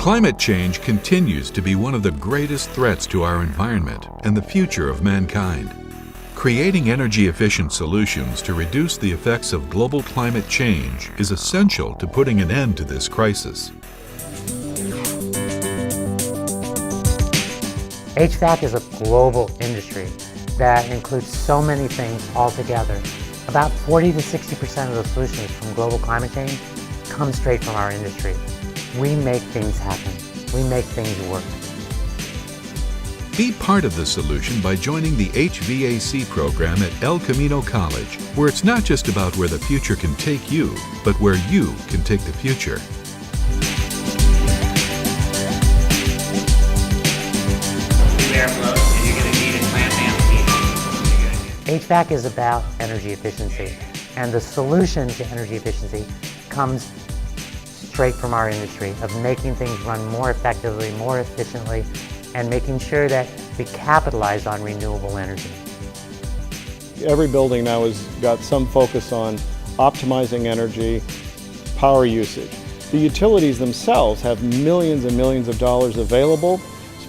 Climate change continues to be one of the greatest threats to our environment and the future of mankind. Creating energy-efficient solutions to reduce the effects of global climate change is essential to putting an end to this crisis. HVAC is a global industry that includes so many things all together. About 40 to 60% of the solutions from global climate change come straight from our industry. We make things happen. We make things work. Be part of the solution by joining the HVAC program at El Camino College, where it's not just about where the future can take you, but where you can take the future. HVAC is about energy efficiency, and the solution to energy efficiency comes straight from our industry of making things run more effectively, more efficiently, and making sure that we capitalize on renewable energy. Every building now has got some focus on optimizing energy, power usage. The utilities themselves have millions and millions of dollars available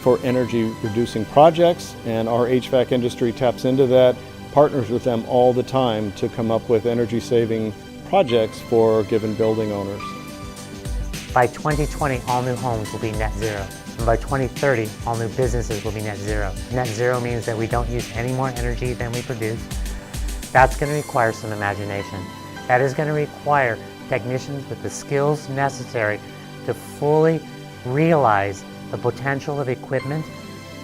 for energy reducing projects, and our HVAC industry taps into that, partners with them all the time to come up with energy saving projects for given building owners. By 2020, all new homes will be net zero. And by 2030, all new businesses will be net zero. Net zero means that we don't use any more energy than we produce. That's going to require some imagination. That is going to require technicians with the skills necessary to fully realize the potential of equipment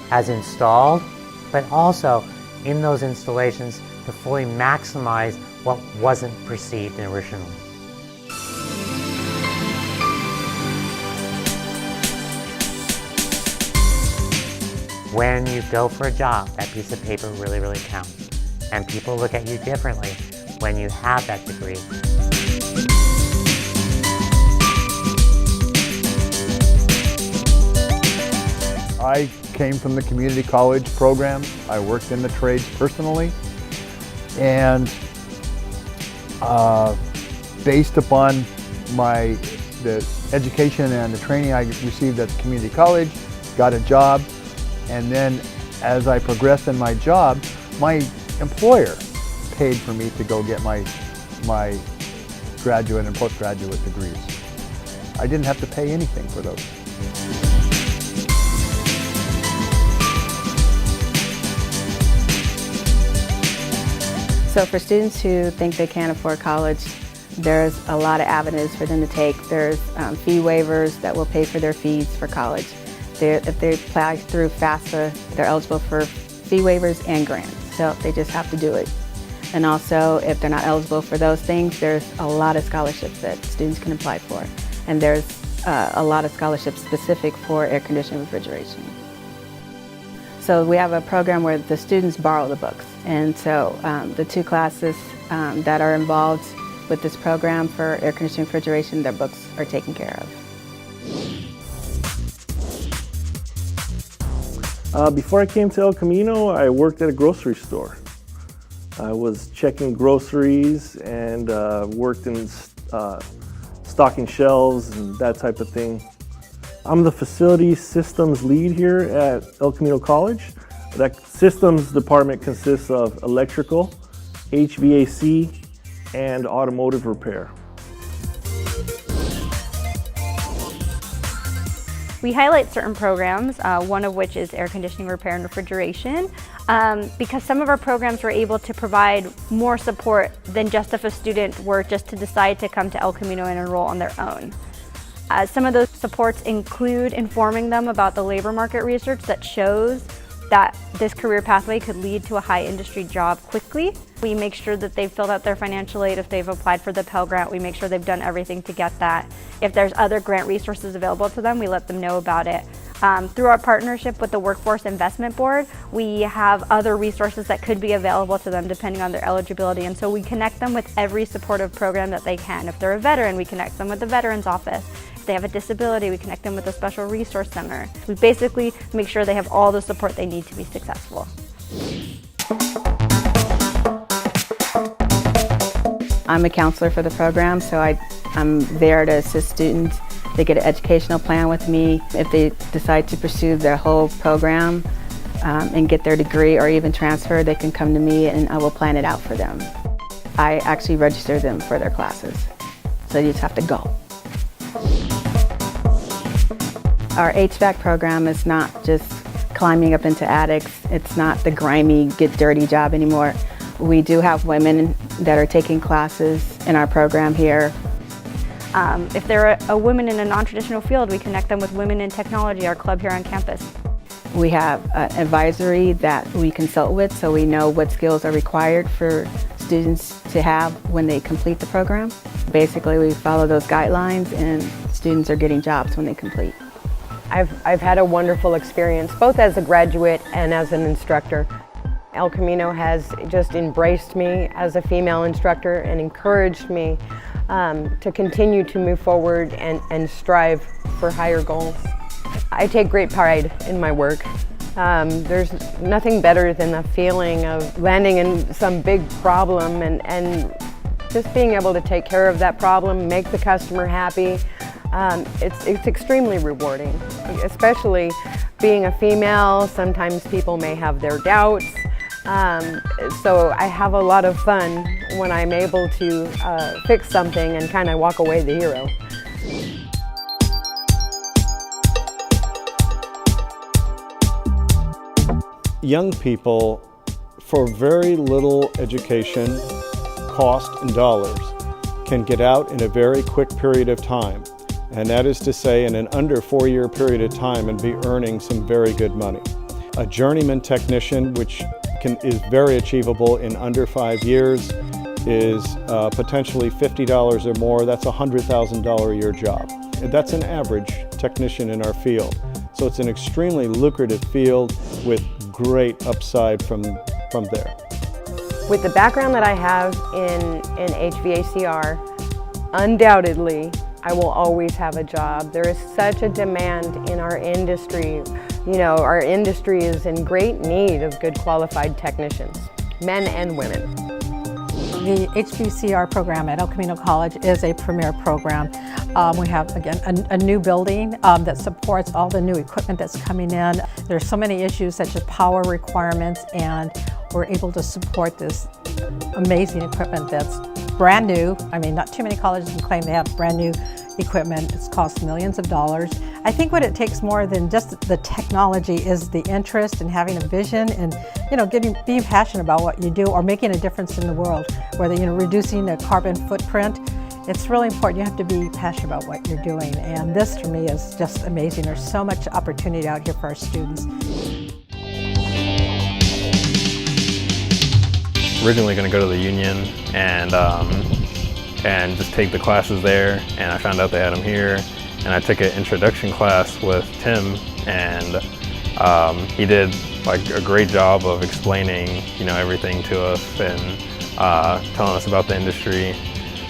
as installed, but also in those installations to fully maximize what wasn't perceived originally. When you go for a job, that piece of paper really, really counts. And people look at you differently when you have that degree. I came from the community college program. I worked in the trades personally, and based upon the education and the training I received at the community college, got a job. And then as I progressed in my job, my employer paid for me to go get my graduate and postgraduate degrees. I didn't have to pay anything for those. So for students who think they can't afford college, there's a lot of avenues for them to take. There's fee waivers that will pay for their fees for college. If they apply through FAFSA, they're eligible for fee waivers and grants, so they just have to do it. And also, if they're not eligible for those things, there's a lot of scholarships that students can apply for. And there's a lot of scholarships specific for air conditioning refrigeration. So we have a program where the students borrow the books. And so the two classes that are involved with this program for air conditioning refrigeration, their books are taken care of. Before I came to El Camino, I worked at a grocery store. I was checking groceries and worked in stocking shelves and that type of thing. I'm the facility systems lead here at El Camino College. That systems department consists of electrical, HVAC, and automotive repair. We highlight certain programs, one of which is air conditioning repair and refrigeration, because some of our programs were able to provide more support than just if a student were just to decide to come to El Camino and enroll on their own. Some of those supports include informing them about the labor market research that shows that this career pathway could lead to a high industry job quickly. We make sure that they've filled out their financial aid. If they've applied for the Pell Grant, we make sure they've done everything to get that. If there's other grant resources available to them, we let them know about it. Through our partnership with the Workforce Investment Board, we have other resources that could be available to them depending on their eligibility, and so we connect them with every supportive program that they can. If they're a veteran, we connect them with the Veterans Office. If they have a disability, we connect them with a special resource center. We basically make sure they have all the support they need to be successful. I'm a counselor for the program, so I'm there to assist students They get an educational plan with me. If they decide to pursue their whole program and get their degree or even transfer, they can come to me and I will plan it out for them. I actually register them for their classes, so you just have to go. Our HVAC program is not just climbing up into attics. It's not the grimy, get dirty job anymore. We do have women that are taking classes in our program here. If they're a woman in a non-traditional field, we connect them with Women in Technology, our club here on campus. We have an advisory that we consult with, so we know what skills are required for students to have when they complete the program. Basically, we follow those guidelines and students are getting jobs when they complete. I've had a wonderful experience, both as a graduate and as an instructor. El Camino has just embraced me as a female instructor and encouraged me to continue to move forward and strive for higher goals. I take great pride in my work. There's nothing better than the feeling of landing in some big problem and just being able to take care of that problem, make the customer happy. It's extremely rewarding, especially being a female. Sometimes people may have their doubts. So I have a lot of fun when I'm able to fix something and kind of walk away the hero. Young people, for very little education, cost, and dollars, can get out in a very quick period of time. And that is to say, in an under 4-year period of time, and be earning some very good money. A journeyman technician, which is very achievable in under 5 years, is potentially $50 or more. That's a $100,000 a year job. And that's an average technician in our field. So it's an extremely lucrative field with great upside from there. With the background that I have in HVACR, undoubtedly, I will always have a job. There is such a demand in our industry. You know, our industry is in great need of good qualified technicians, men and women. The HVACR program at El Camino College is a premier program. We have, again, a new building that supports all the new equipment that's coming in. There's so many issues such as power requirements, and we're able to support this amazing equipment that's brand new. I mean, not too many colleges can claim they have brand new equipment. It's cost millions of dollars. I think what it takes more than just the technology is the interest and having a vision and, you know, being passionate about what you do or making a difference in the world, whether, you know, reducing the carbon footprint. It's really important. You have to be passionate about what you're doing. And this, for me, is just amazing. There's so much opportunity out here for our students. Originally going to go to the union and just take the classes there, and I found out they had them here, and I took an introduction class with Tim, and he did like a great job of explaining, you know, everything to us and telling us about the industry,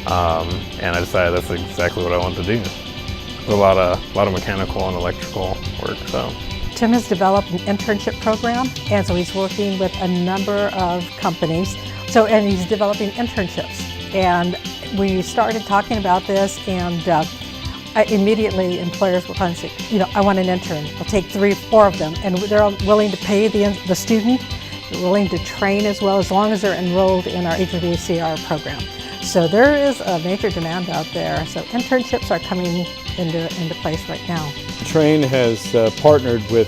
and I decided that's exactly what I wanted to do. There's a lot of mechanical and electrical work. So Tim has developed an internship program, and so he's working with a number of companies. And he's developing internships. And we started talking about this, and immediately employers will come and say, you know, I want an intern. I'll take 3 or 4 of them, and they're willing to pay the student. They're willing to train as long as they're enrolled in our HVACR program. So there is a major demand out there. So internships are coming into place right now. Train has partnered with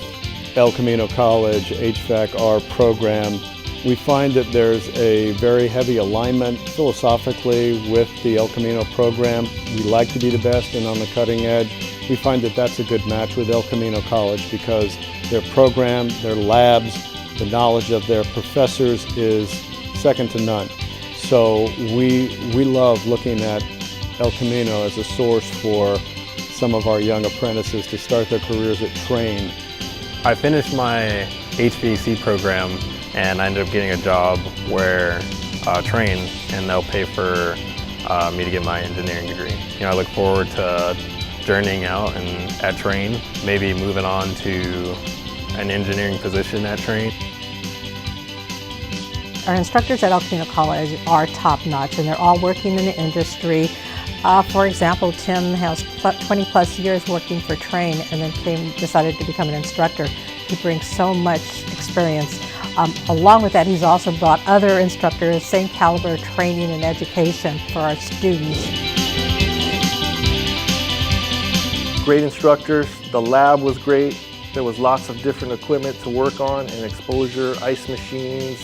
El Camino College HVAC-R program. We find that there's a very heavy alignment philosophically with the El Camino program. We like to be the best and on the cutting edge. We find that that's a good match with El Camino College because their program, their labs, the knowledge of their professors is second to none. So we love looking at El Camino as a source for some of our young apprentices to start their careers at Train. I finished my HVAC program and I ended up getting a job where Train, and they'll pay for me to get my engineering degree. You know, I look forward to journeying out and at Train, maybe moving on to an engineering position at Train. Our instructors at El Camino College are top-notch, and they're all working in the industry. For example, Tim has 20 plus years working for Train and then decided to become an instructor. He brings so much experience. Along with that, he's also brought other instructors, same caliber training and education for our students. Great instructors, the lab was great. There was lots of different equipment to work on and exposure, ice machines,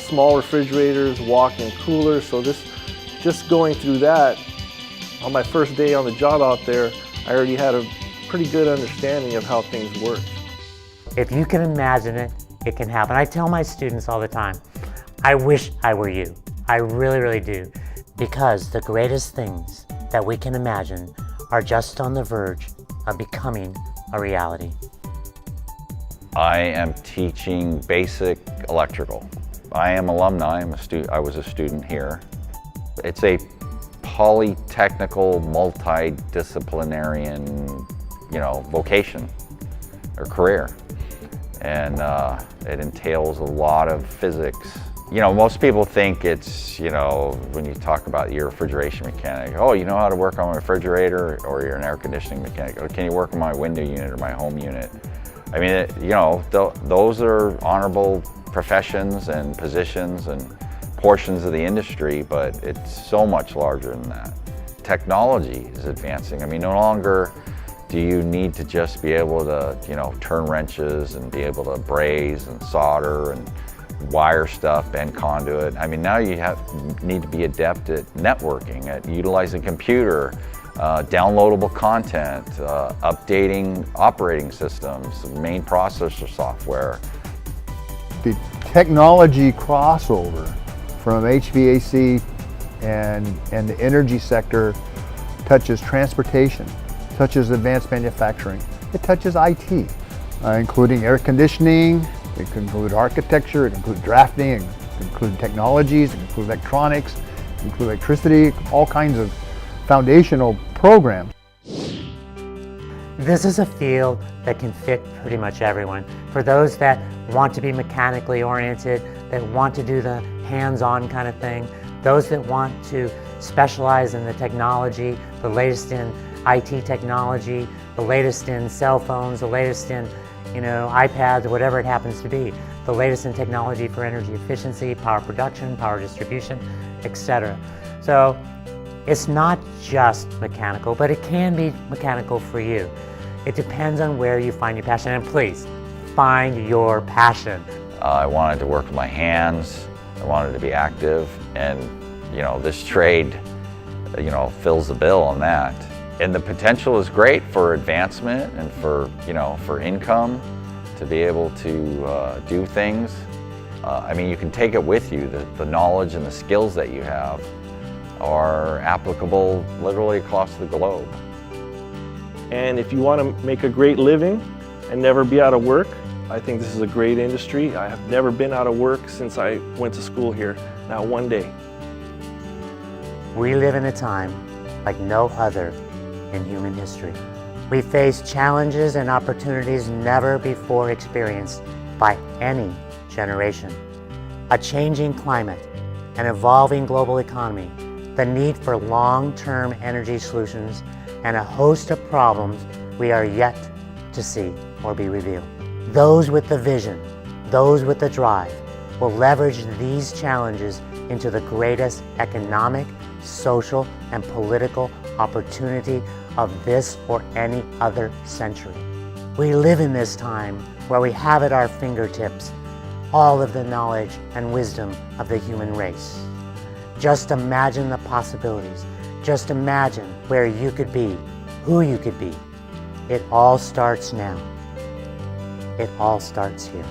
small refrigerators, walk-in coolers. So just going through that, on my first day on the job out there, I already had a pretty good understanding of how things work. If you can imagine it, it can happen. I tell my students all the time, I wish I were you. I really, really do. Because the greatest things that we can imagine are just on the verge of becoming a reality. I am teaching basic electrical. I am alumni. I was a student here. It's a polytechnical, multidisciplinarian, vocation or career. And it entails a lot of physics. Most people think it's, when you talk about your refrigeration mechanic, oh, you know how to work on a refrigerator, or you're an air conditioning mechanic, or can you work on my window unit or my home unit? I mean, those are honorable professions and positions and portions of the industry, but it's so much larger than that. Technology is advancing. I mean, no longer do you need to just be able to, turn wrenches and be able to braze and solder and wire stuff, bend conduit. I mean, now you need to be adept at networking, at utilizing computer, downloadable content, updating operating systems, main processor software. The technology crossover from HVAC and the energy sector touches transportation, touches advanced manufacturing, it touches IT, including air conditioning, it can include architecture, it can include drafting, it can include technologies, it can include electronics, it can include electricity, all kinds of foundational programs. This is a field that can fit pretty much everyone. For those that want to be mechanically oriented, that want to do the hands-on kind of thing, those that want to specialize in the technology, the latest in IT technology, the latest in cell phones, the latest in iPads, or whatever it happens to be, the latest in technology for energy efficiency, power production, power distribution, etc. So it's not just mechanical, but it can be mechanical for you. It depends on where you find your passion, and please, find your passion. I wanted to work with my hands, I wanted to be active, and this trade, fills the bill on that. And the potential is great for advancement and for income, to be able to do things. I mean, you can take it with you. The knowledge and the skills that you have are applicable literally across the globe. And if you want to make a great living and never be out of work, I think this is a great industry. I have never been out of work since I went to school here, not one day. We live in a time like no other in human history. We face challenges and opportunities never before experienced by any generation. A changing climate, an evolving global economy, the need for long-term energy solutions, and a host of problems we are yet to see or be revealed. Those with the vision, those with the drive, will leverage these challenges into the greatest economic, social, and political opportunity of this or any other century. We live in this time where we have at our fingertips all of the knowledge and wisdom of the human race. Just imagine the possibilities. Just imagine where you could be, who you could be. It all starts now. It all starts here.